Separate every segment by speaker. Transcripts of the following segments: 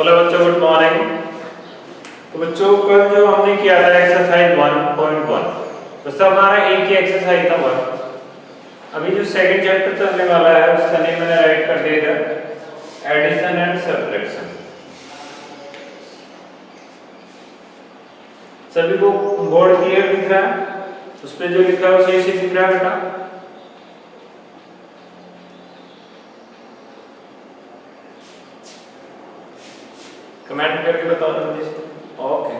Speaker 1: Hello बच्चों, good morning. तो बच्चों कल जो हमने किया था एक्सरसाइज 1.1, तो सब हमारा एक ही एक्सरसाइज था वर्क। अभी जो सेकंड चैप्टर चलने वाला है उसका नेम मैंने राइट कर दिया था एडिशन एंड सब्ट्रैक्शन। सभी को बोर्ड क्लियर दिख रहा है? उस पे जो लिखा है वो सही से दिख रहा है बेटा? कमेंट करके बताओ जल्दी से। ओके,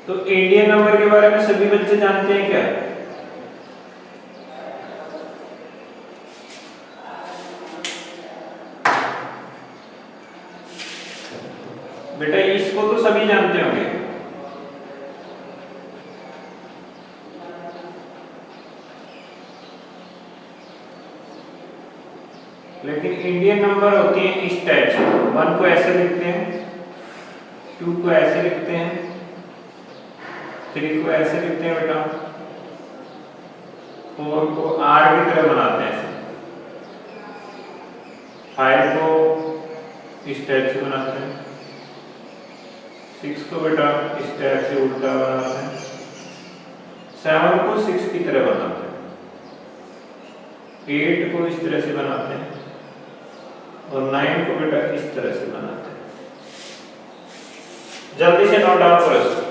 Speaker 1: तो इंडियन नंबर के बारे में सभी बच्चे जानते हैं क्या? बेटा इसको तो सभी जानते होंगे। लेकिन इंडियन नंबर होती है इस टाइप से, 1 को ऐसे लिखते हैं, 2 को ऐसे लिखते हैं, 3 को ऐसे लिखते हैं बेटा, 4 को R की तरह बनाते हैं ऐसे, 5 को इस टाइप से बनाते हैं, 6 को बेटा इस टाइप से उल्टा बनाते हैं, 7 को 6 की तरह बनाते हैं, 8 को इस तरह से बनाते हैं और 9 को बेटा इस तरह से बनाते हैं। जल्दी से नोट डाउन करो इसको।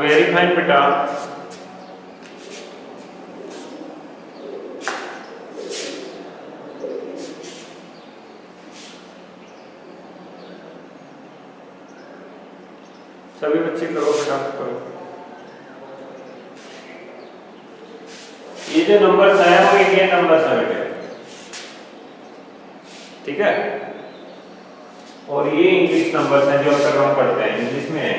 Speaker 1: वेरी फाइन बेटा। सभी बच्चे करो बेटा, करो। ये जो नंबर्स है वो इंडियन नंबर्स है बेटे, ठीक है? और ये इंग्लिश नंबर्स हैं जो अक्सर हम पढ़ते हैं, इंग्लिश में है।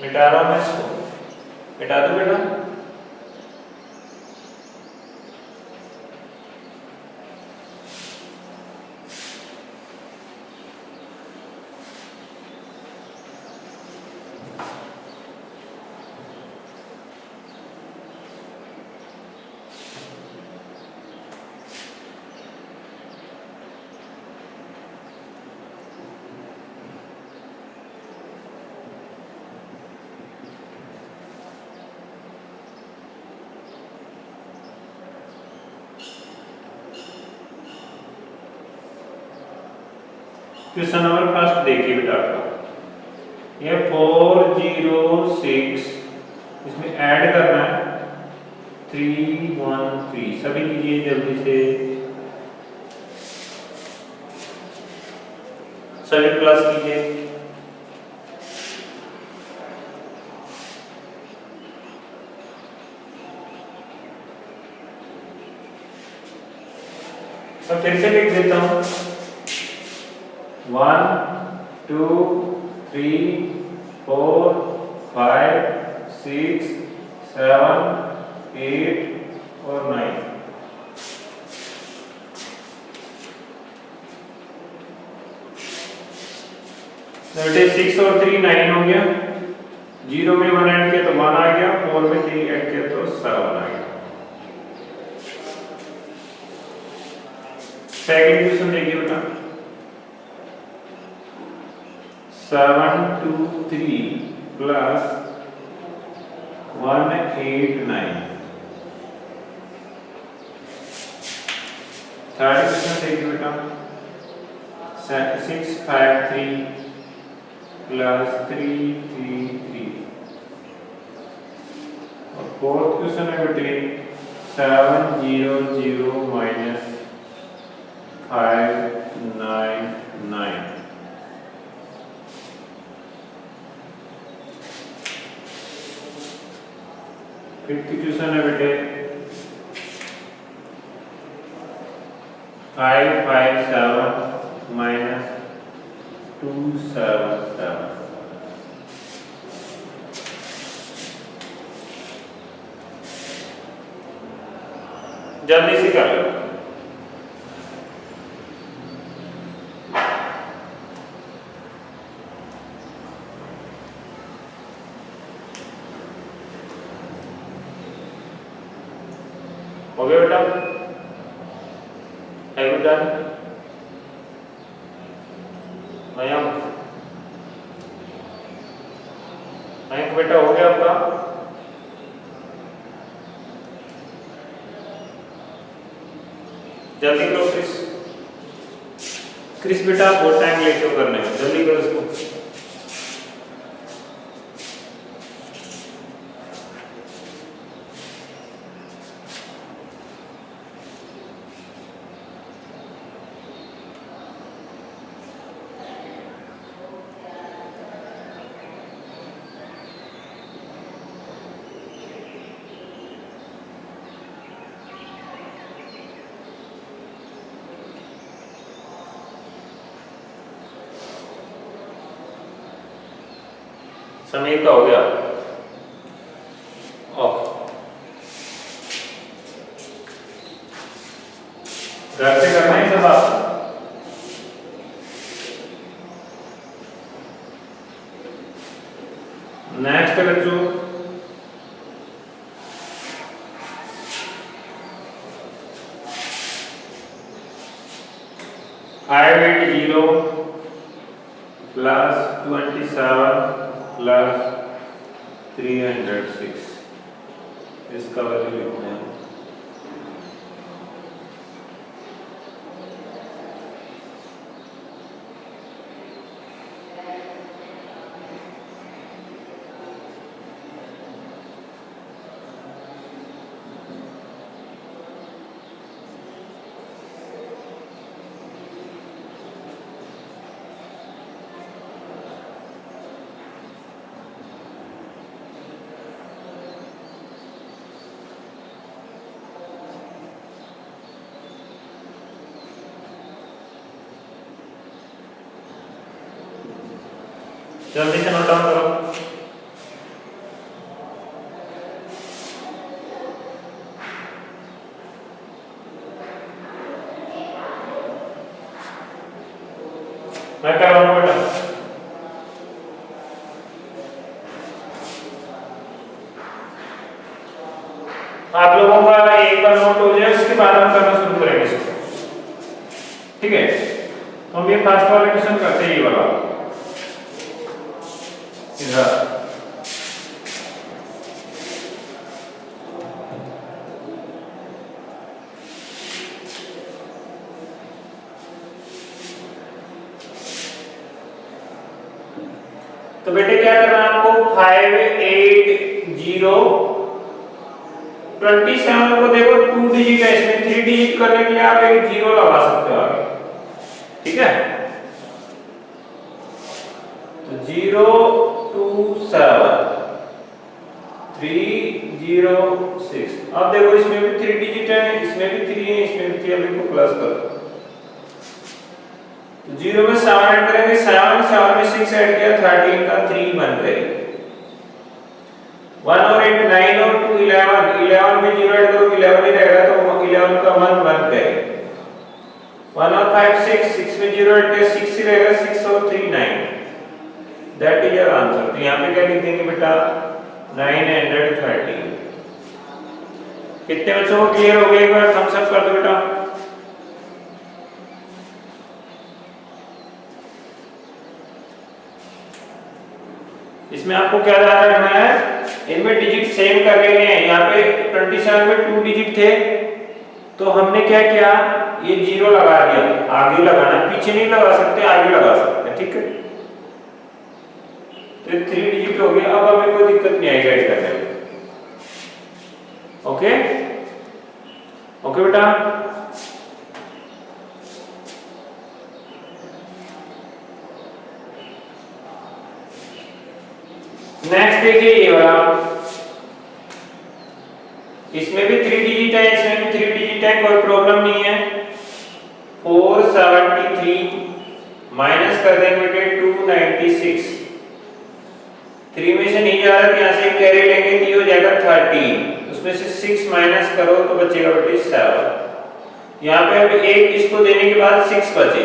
Speaker 1: मिटा रहा हूं मैं इसको, मिटा दो बेटा। क्वेश्चन नंबर फर्स्ट देखिए बेटा आपका, ये 406, इसमें ऐड करना है 313। सभी कीजिए जल्दी से, सभी प्लस कीजिए। तो फिर से लिख देता हूं, 1 2 3 4 5 6 7 8 और 9। बेटे 6 और 3 9 हो गया, 0 में 1 ऐड किया तो 1 आ गया, 4 में 3 ऐड किया तो 7 आ गया। सेकंड क्वेश्चन देखिए बेटा, 723 प्लस 189। थर्ड क्वेश्चन देखिए बेटा, 653 प्लस 333। और फोर्थ क्वेश्चन है बेटे 700 माइनस 599। फिफ्थ क्वेश्चन है बेटे 557 माइनस 277। जल्दी से कर लो। हो गया बेटा? Have you done? मयंक बेटा हो गया आपका? जल्दी करो क्रिस। क्रिस बेटा बहुत टाइम लेट हो करने में, जल्दी करो इसको। समीर का हो गया? ओके। घर से करना है सब आप? नेक्स्ट बच्चों 580 प्लस 27 प्लस 306 इसका वैल्यू लिखना है। जल्दी से नोट डाउन करो। मैं कर रहा हूँ बेटा। आप लोगों का एक बार नोट हो जाए उसके बाद हम करना शुरू करेंगे इसको, ठीक है? तो हम ये फर्स्ट वाला क्वेश्चन करते हैं, ये वाला तो बेटे क्या करना है आपको? 580 27 को देखो 2 डिजिट है, इसमें 3 डिजिट करने के लिए आप एक 0 लगा सकते हो आगे, ठीक है? तो 027 306। अब देखो इसमें भी 3 डिजिट है, इसमें भी 3 है, इसमें भी 3 है, इनको प्लस करो। 0 में 7 ऐड करेंगे, 7 में 6 ऐड किया, 13 का 3 बन गए। 1 और 8 9 और 2 11, 11 में 0 ऐड करो 11 ही रहेगा, तो 11 का 1 बन गए। 1 और 5 6 में 0 ऐड किया 6 ही रहेगा, 6 और 3 9। That is your answer. तो यहाँ पे क्या लिख देंगे बेटा? 913। कितने बच्चों को क्लियर हो गया? एक बार थम्स अप कर दो बेटा। इसमें आपको क्या ध्यान रखना है? इनमें डिजिट सेम कर लेने हैं। यहाँ पे 27 में 2 डिजिट थे, तो हमने क्या किया? ये 0 लगा दिया। आगे लगाना, पीछे नहीं लगा सकते, आगे लगा सकते हैं, ठीक है? तो 3 डिजिट हो गया। अब हमें कोई दिक्कत नहीं आएगी ऐड करने में। ओके ओके बेटा, नेक्स्ट देखिए ये वाला, इसमें भी 3 डिजिट है, इसमें भी 3 डिजिट है, कोई प्रॉब्लम नहीं है। 473 माइनस कर देंगे बेटे 296, 3 में से नहीं जा रहा तो यहाँ से कैरी लेंगे तो ये हो जाएगा 13, उसमें से 6 माइनस करो तो बचेगा बेटे 7। यहाँ पे अब एक इसको देने के बाद 6 बचे,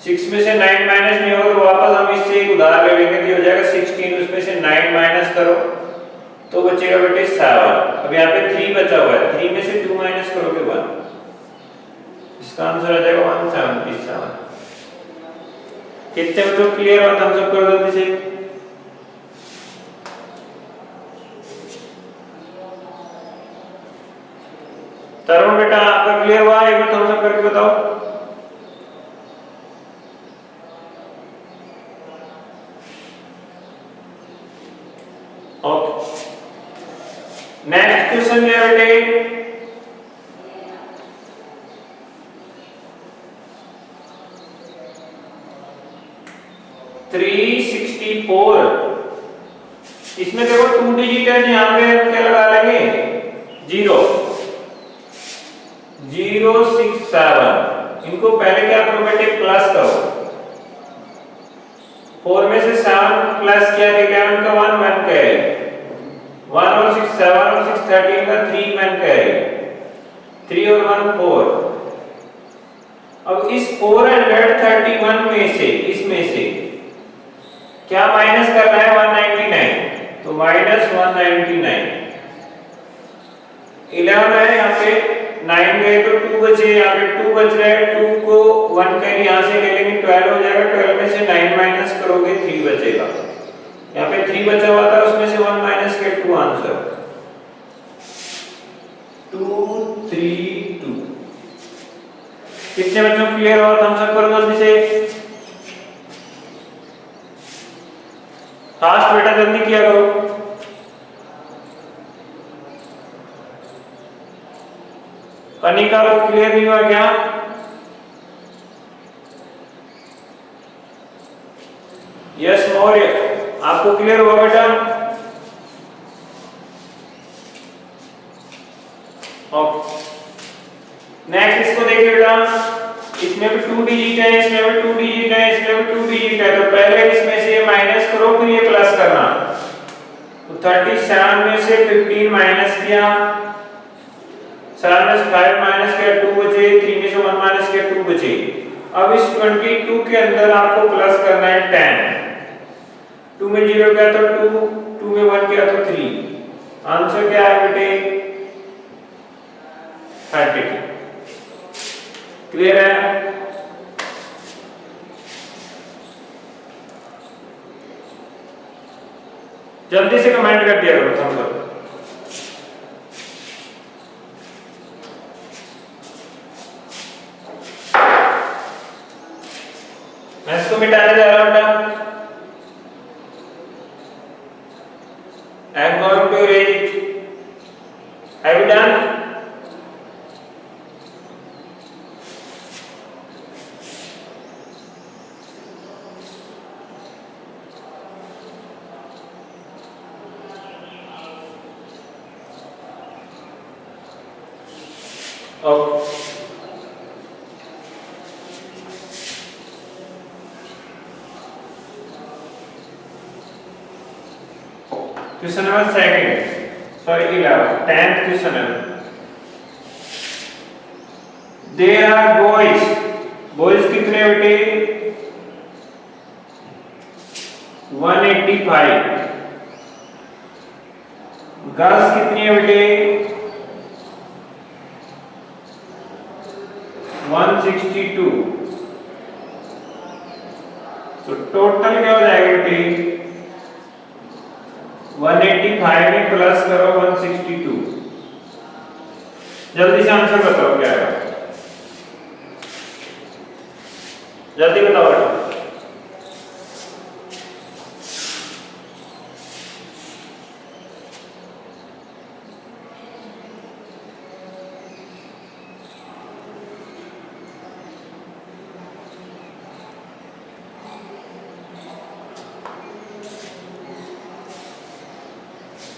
Speaker 1: 6 में से 9 माइनस नहीं होगा तो वापस हम इससे एक उधार ले लेंगे तो ये हो जाएगा 16, उसमें से 9 माइनस करो तो बचेगा बेटे 7। अब यहाँ पे 3 बचा हुआ है, 3 में से 2 माइनस करोगे 1, इसका आंसर आ जाएगा 177। कितने बच्चों क्लियर हुआ? हम सब करो जल्दी से। तरुण बेटा आपका क्लियर हुआ? एक बार थम्स अप करके बताओ। ओके, नेक्स्ट क्वेश्चन लिया बेटे। इसमें देखो 2 डिजिट है, यहाँ पे क्या लगा लेंगे 0 0 6 7, इनको पहले क्या करो बेटे प्लस करो। 4 में से 7 प्लस किया तो क्या उनका 1 1 कैरी, 1 और 6 7 और 6 13 का 3 1 कैरी, 3 और 1 4। अब इस 431 में से इसमें से क्या माइनस करना है 199, तो माइनस 199। 11 है, यहाँ पे 9 गए तो 2 बचे, यहाँ पे 2 बच रहा है, 2 को 1 कैरी यहाँ से ले लेंगे 12 हो जाएगा, 12 में से 9 माइनस करोगे 3 बचेगा। यहाँ पे 3 बचा हुआ था, उसमें से 1 माइनस के 2, आंसर 232। कितने बच्चों क्लियर हुआ? थम्स अप करो जल्दी से, फास्ट बेटा जल्दी किया करो। कनिका को क्लियर नहीं हुआ क्या? यस मौर्य, आपको क्लियर हुआ बेटा? ओके, नेक्स्ट इसको देखिए बेटा, इसमें भी 2 डिजिट है, इसमें भी 2 डिजिट है, इसमें भी 2 डिजिट है, तो पहले इसमें से ये माइनस करो फिर ये प्लस करना। तो 37 में से 15 माइनस किया, 7 में से 5 माइनस किया 2 बचे, 3 में से 1 माइनस किया 2 बचे। अब इस 22 के अंदर आपको प्लस करना है 10। 2 में 0 किया तो 2, 2 में 1 किया तो 3, आंसर क्या है बेटे 32। क्लियर है? जल्दी से कमेंट कर दिया करो थम्स अप। मैं इसको मिटाने जा रहा हूं बेटा। I am going to erase it. Have you done? Okay. Question number 11th, 10th question. There are boys कितने बेटे 185, गर्ल्स कितनी है बेटे 162, तो टोटल क्या हो जाएगा बेटे 185 में प्लस करो 162। जल्दी से आंसर बताओ क्या है, जल्दी बताओ बेटा।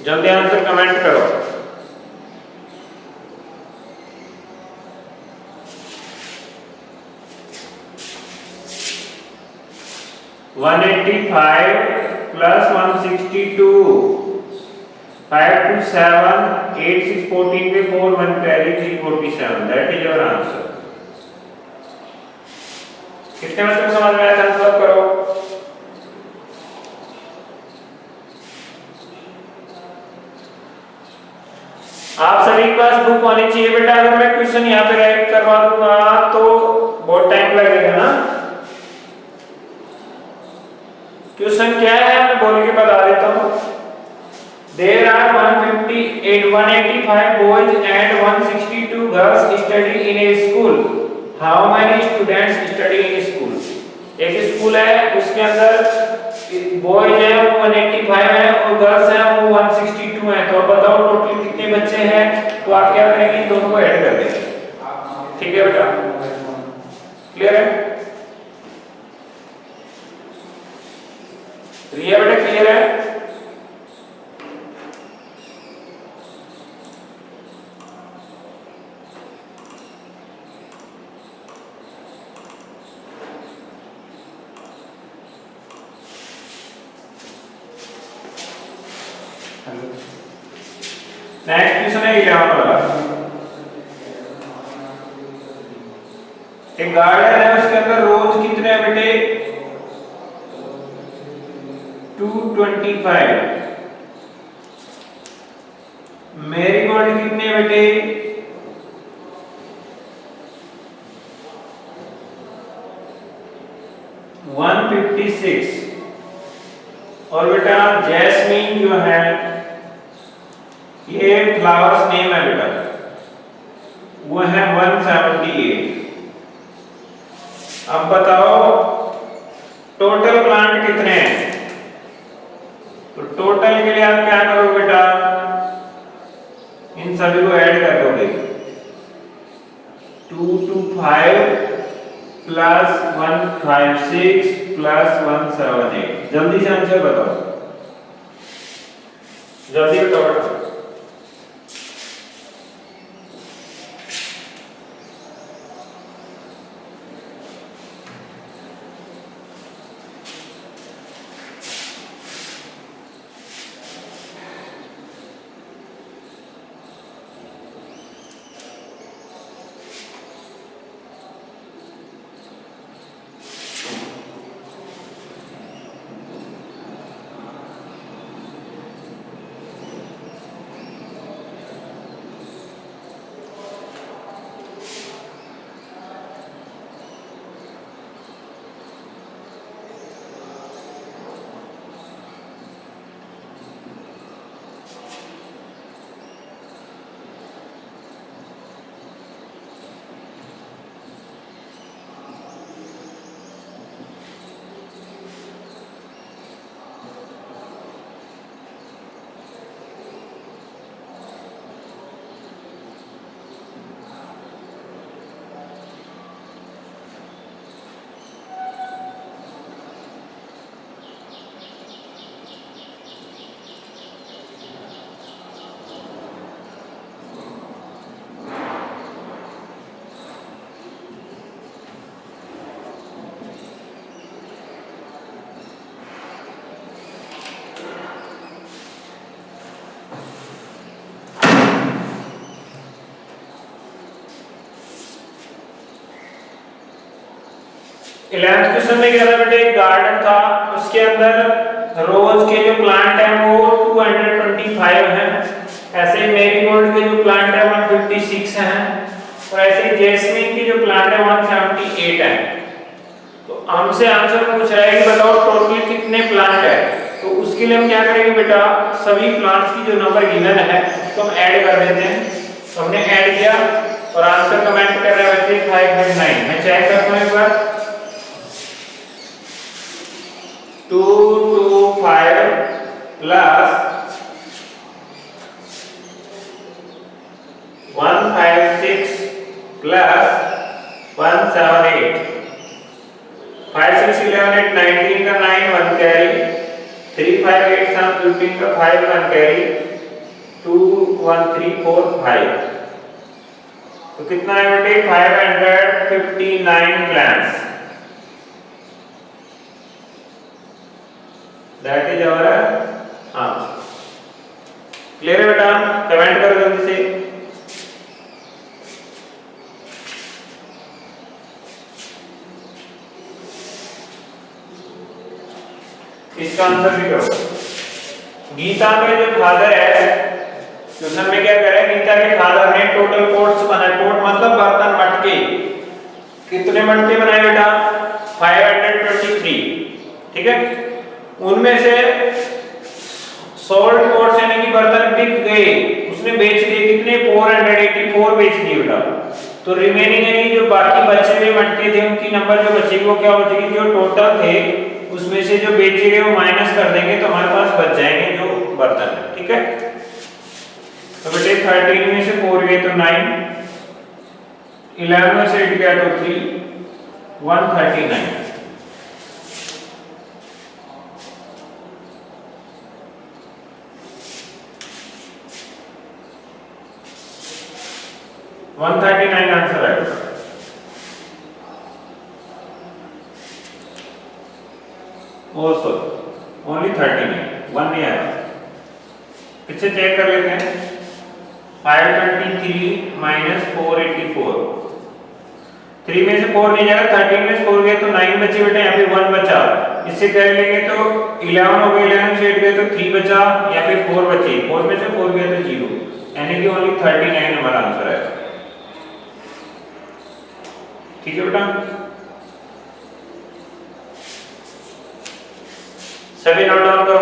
Speaker 1: जल्दी आंसर कमेंट करो। वन 85 प्लस 162, 5 to 7, 8 6 14 पे 4 1 carry 347, that is your answer. कितने में तक समझ में आया? आंसर करो। आप सभी के पास बुक होनी चाहिए बेटा। अगर मैं क्वेश्चन यहाँ पे राइट करवा दूंगा तो बहुत टाइम लगेगा ना। क्वेश्चन क्या है मैं बोल के बता देता हूँ। There are 185 boys and 162 girls study in a school. How many students study in school? एक स्कूल है उसके अंदर बॉयज हैं वो 185 हैं और गर्ल्स हैं वो 162 हैं। तो अब बताओ टोटल कितने बच्चे हैं? तो आप क्या करेंगे? इन दोनों को ऐड कर देंगे। ठीक है बेटा, क्लियर है? रिया बेटा क्लियर है? नेक्स्ट क्वेश्चन है 11 वाला। एक गार्डन है उसके अंदर रोज कितने हैं बेटे? 225। मैरीगोल्ड कितने बेटे? 156। और बेटा जैस्मीन जो है ये फ्लावर्स नेम है बेटा, वो है 178। अब बताओ टोटल प्लांट कितने हैं? तो टोटल के लिए आप क्या करोगे बेटा? इन सभी को ऐड कर दोगे। 225 प्लस 156 प्लस 178। जल्दी से आंसर बताओ, जल्दी बताओ। इलेवेंथ क्वेश्चन में क्या था बेटे? एक गार्डन था उसके अंदर रोज के जो प्लांट है वो 225 हैं। ऐसे ही मैरीगोल्ड के जो प्लांट है 156 हैं और ऐसे ही जैस्मीन की जो प्लांट है 178 हैं। तो हमसे आंसर पूछ रहा है कि बताओ टोटल कितने प्लांट है। तो उसके लिए हम क्या करेंगे बेटा? सभी प्लांट्स की जो नंबर गिवन है उसको हम ऐड कर देते हैं। तो हमने ऐड किया और आंसर कमेंट कर रहे हैं बच्चे 5.9। मैं चेक करता हूं एक बार। 225 प्लस 156 प्लस 178, 5 6 11 8 19 का 9 1 कैरी, 3 5 8 7 15 का 5 1 कैरी, 2 1 3 4 5, तो कितना है बेटे 559 plants. That is our answer. Clear है बेटा? कमेंट करो जल्दी से. इसका आंसर भी करो. गीता के जो फादर है, क्वेश्चन में क्या कह रहा है, गीता के फादर ने टोटल पोट्स बनाए. पोट मतलब बर्तन, मटके. कितने मटके बनाए बेटा? 523. ठीक है. उनमें से सोल्ड पोट्स यानी कि बर्तन बिक गए, उसने बेच दिए. कितने? 484 बेच दिए बेटा. तो रिमेनिंग यानी जो बाकी बचे हुए मटके थे, उनकी नंबर जो बचेगी वो क्या बचेगी? जो टोटल थे उसमें से जो बेचे गए वो माइनस कर देंगे, तो हमारे पास बच जाएंगे जो बर्तन है. ठीक है. तो बेटे 13 में से 4 गए तो 9, 11 में से 8 गया तो 3, 139. आंसर है. ओसो ओनली 39, 1 नहीं आया. पीछे चेक कर लेते हैं. 523 माइनस 484, 3 में से 4 नहीं जाएगा. 13 में से 4 गए तो 9 बचे बेटा. यहाँ पे 1 बचा. इससे कर लेंगे तो 11 हो गए. 11 से 8 गए तो 3 बचा. यहाँ पे 4 बचे. 4 में से 4 गए तो 0, यानी कि ओनली 39 हमारा आंसर है. ठीक है बेटा. सभी नोट डाउन करो.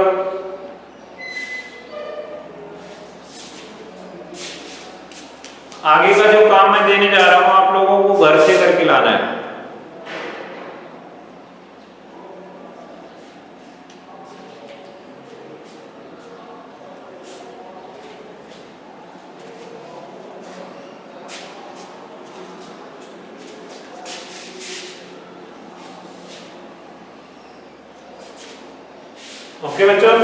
Speaker 1: आगे का जो काम मैं देने जा रहा हूं आप लोगों को घर से करके लाना है. ओके बच्चों.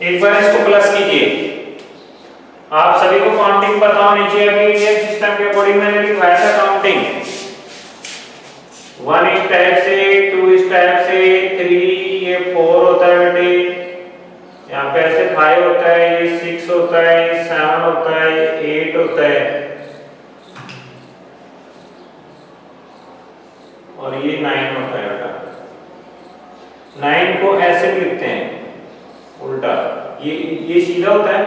Speaker 1: एक बार इसको प्लस कीजिए. आप सभी को काउंटिंग पता होनी चाहिए. अभी ये सिस्टम के अकॉर्डिंग मैंने लिखवाया था काउंटिंग. 1 इस टाइप से, 2 इस टाइप से, 3 ये 4 होता है बेटे. यहाँ पे ऐसे 5 होता है, ये 6 होता है, ये 7 होता है, ये 8 होता है, और ये 9 होता है बेटा. 9 को ऐसे लिखते हैं उल्टा. ये सीधा होता है,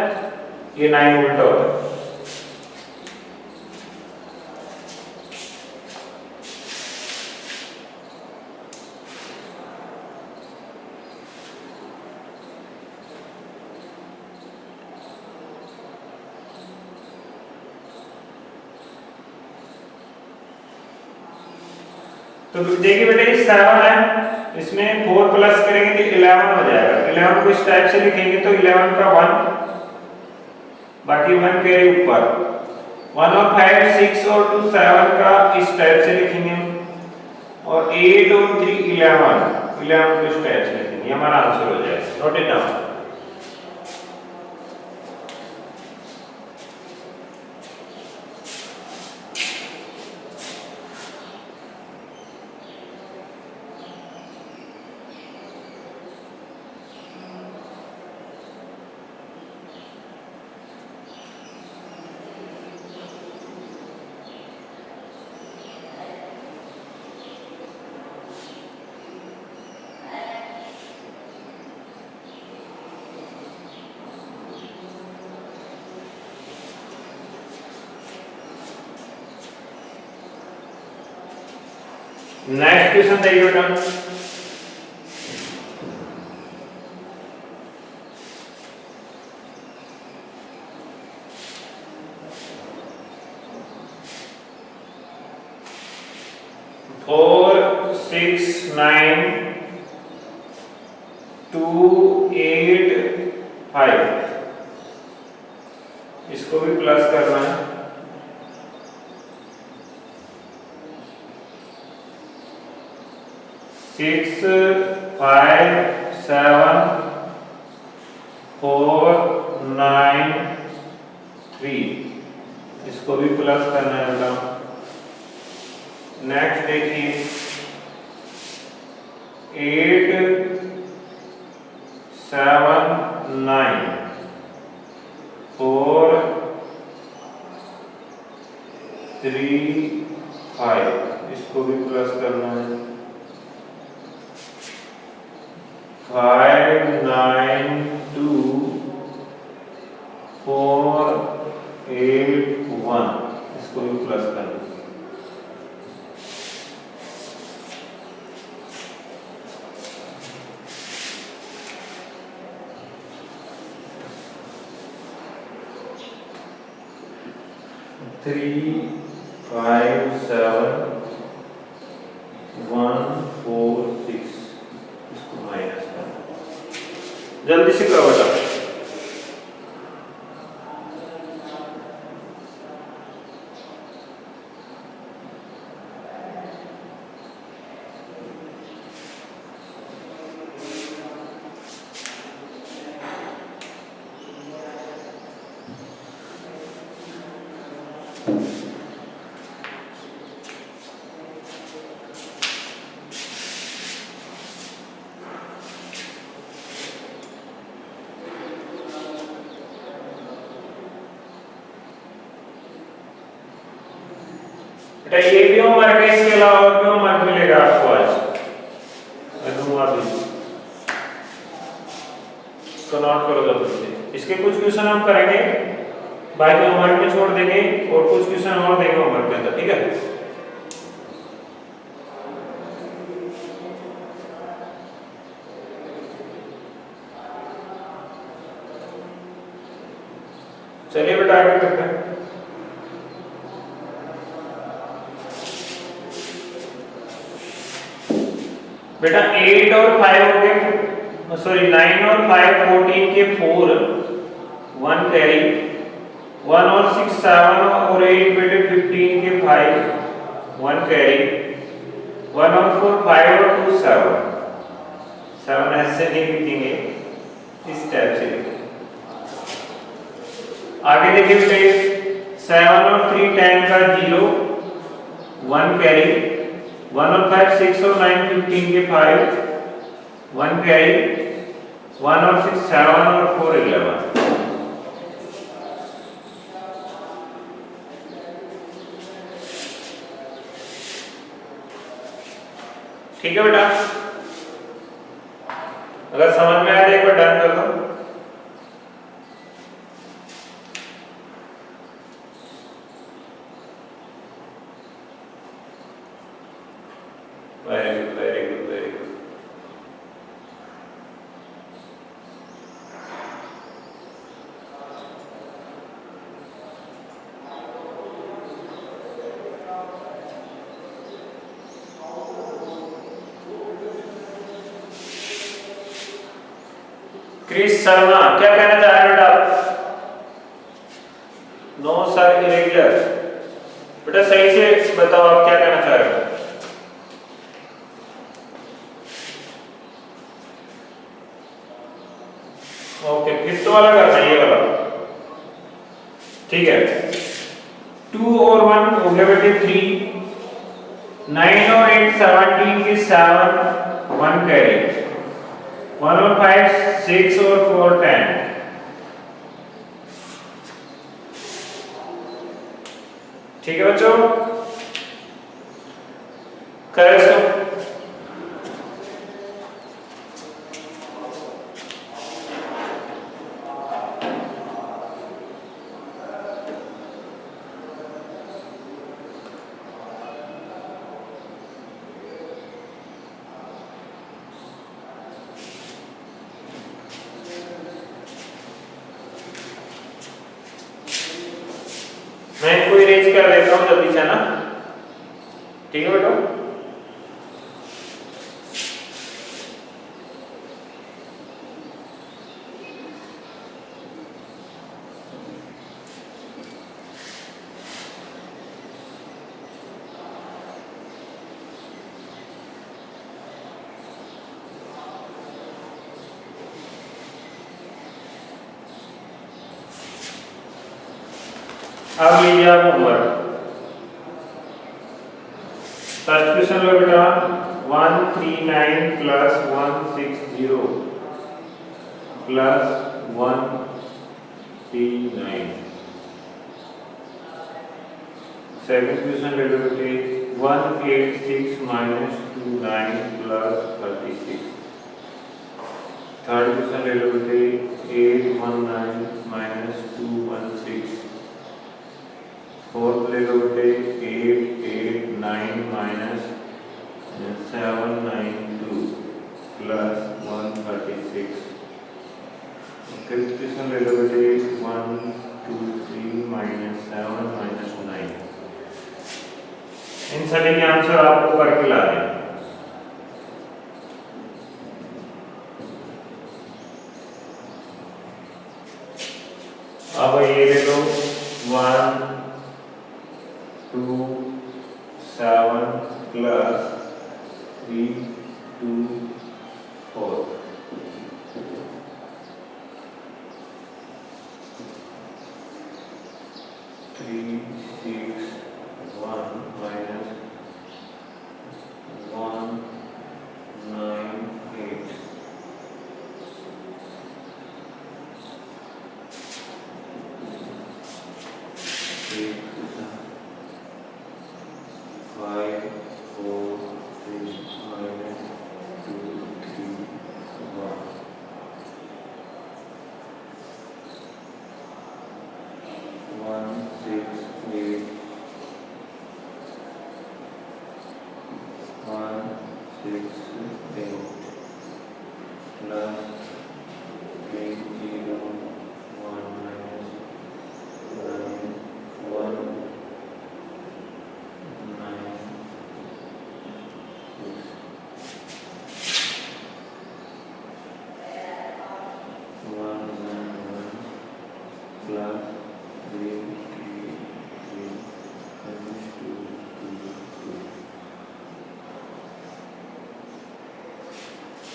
Speaker 1: ये 9 उल्टा होता है. तो देखिए बेटे ये 7 है, इसमें 4 प्लस करेंगे तो 11 हो जाएगा. 11 को इस टाइप से लिखेंगे तो 11 का 1, बाकी 1 कैरी ऊपर. 1 और 5 6 और 2 7 का इस टाइप से लिखेंगे, और 8 और 3 11 को इस टाइप से लिखेंगे. हमारा आंसर हो जाएगा. Note it down. Next question देखिए बेटा. 4 6 9 2 8 5, इसको भी प्लस करना है। 6 5 7 4 9 3, इसको भी प्लस करना है बेटा। नेक्स्ट देखिए 8 7 9 4 3 5, इसको भी प्लस करना है। 5 9 2 4 8 1, इसको भी प्लस करना है। Three 5 7 1 4 6, इसको माइनस करना। जल्दी से करो बेटा। बेटा ये भी होमवर्क है, इसके अलावा और भी होमवर्क मिलेगा आपको आज। मैं दूंगा भी, इसको नोट करो जल्दी से। इसके कुछ क्वेश्चन हम करेंगे, बाकी होमवर्क में छोड़ देंगे और कुछ क्वेश्चन और देंगे होमवर्क के अंदर, ठीक है। चलिए बेटा आगे करते हैं। बेटा 8 और 5 हो गए, सॉरी 9 और 5 14 के 4 1 कैरी, 1 और 6 7 और 8 बेटे 15 के 5 1 कैरी, 1 और 4 5 और 2 7 7 ऐसे नहीं लिखेंगे, इस टाइप से लिखेंगे। आगे देखिए बेटे 7 और 3 10 का 0 1 कैरी, 1 और 5 6 और 9 15 के 5 1 कैरी, 1 और 6 7 और 4 11। ठीक है बेटा, अगर समझ में आया तो एक बार डन कर दो। Very good very good very good. Chris Sharma क्या कहना चाह रहे हैं बेटा? No sir irregular. बेटा सही से बताओ आप क्या कहना चाह रहे हो? ओके फिफ्थ वाला करना है, ये वाला, ठीक है। 2 और 1 हो गया बेटे 3, 9 और 8 17 के 7 1 कैरी, 1 और 5 6 और 4 10। ठीक है बच्चों, करेक्ट। मैं इनको इरेज कर लेता हूँ जल्दी से ना, ठीक है बेटा। अब लीजिए आप होमवर्क। फर्स्ट क्वेश्चन लो बेटा, 139 प्लस 160 प्लस 139। सेकंड क्वेश्चन ले लो बेटे, 186 माइनस 29 प्लस 36। थर्ड क्वेश्चन ले लो बेटे, 819 माइनस 216। फोर्थ ले लो बेटे, 889 माइनस 792 प्लस 136। फिफ्थ क्वेश्चन ले लो बेटे, 123 माइनस 7 माइनस 9। इन सभी के आंसर आपको करके ला दें। अब ये ले लो, 1 2 7 प्लस 3 2 4। 3 6 1 minus 1 9 8।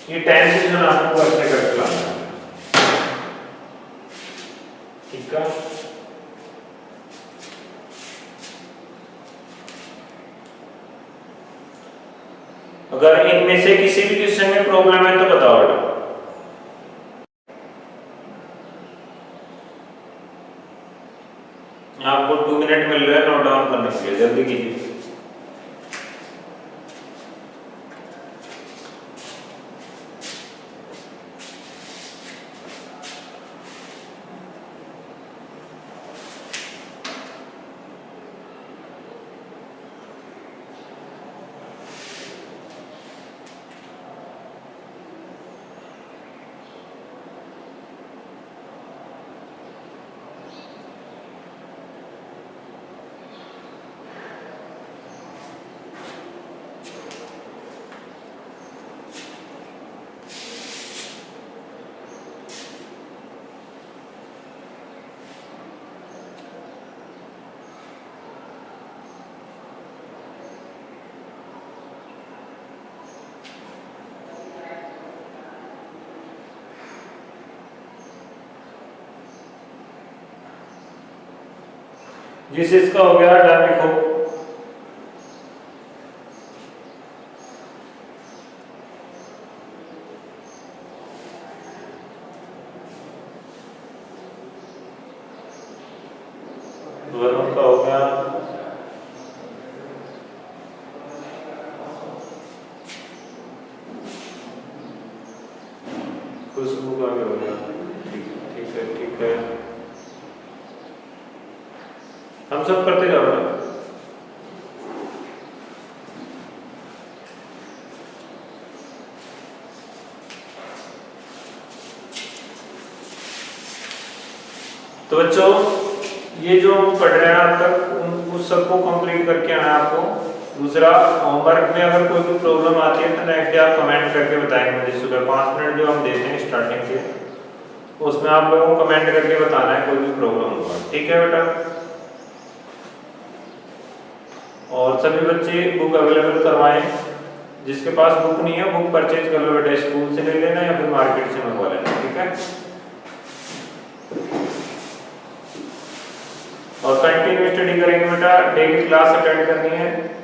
Speaker 1: ये 10 से जो आपको ऐसे करके लाना है, ठीक है। अगर इनमें से किसी भी क्वेश्चन में प्रॉब्लम है तो बताओ बेटा। आपको 2 मिनट मिल रहे हैं नोट डाउन करने के लिए, जल्दी कीजिए। जिस इसका हो गया डन लिखो। वरुण का हो गया, खुशबू का भी हो गया। ठीक है ठीक है, हम सब करते जाओ ना। तो बच्चों ये जो हम पढ़ रहे हैं अब तक उस सबको कंप्लीट करके आना है आपको। दूसरा, होमवर्क में अगर कोई भी प्रॉब्लम आती है तो नेक्स्ट डे आप कमेंट करके बताएंगे मुझे। सुबह 5 मिनट जो हम देते हैं स्टार्टिंग के, उसमें आप लोगों को कमेंट करके बताना है कोई भी प्रॉब्लम होगा, ठीक है बेटा। और सभी बच्चे बुक अवेलेबल करवाएं। जिसके पास बुक नहीं है बुक परचेज कर लो बेटा, स्कूल से ले लेना या फिर मार्केट से मंगवा लेना, ठीक है। और कंटिन्यू रूटीन में स्टडी करेंगे बेटा, डेली क्लास अटेंड करनी है।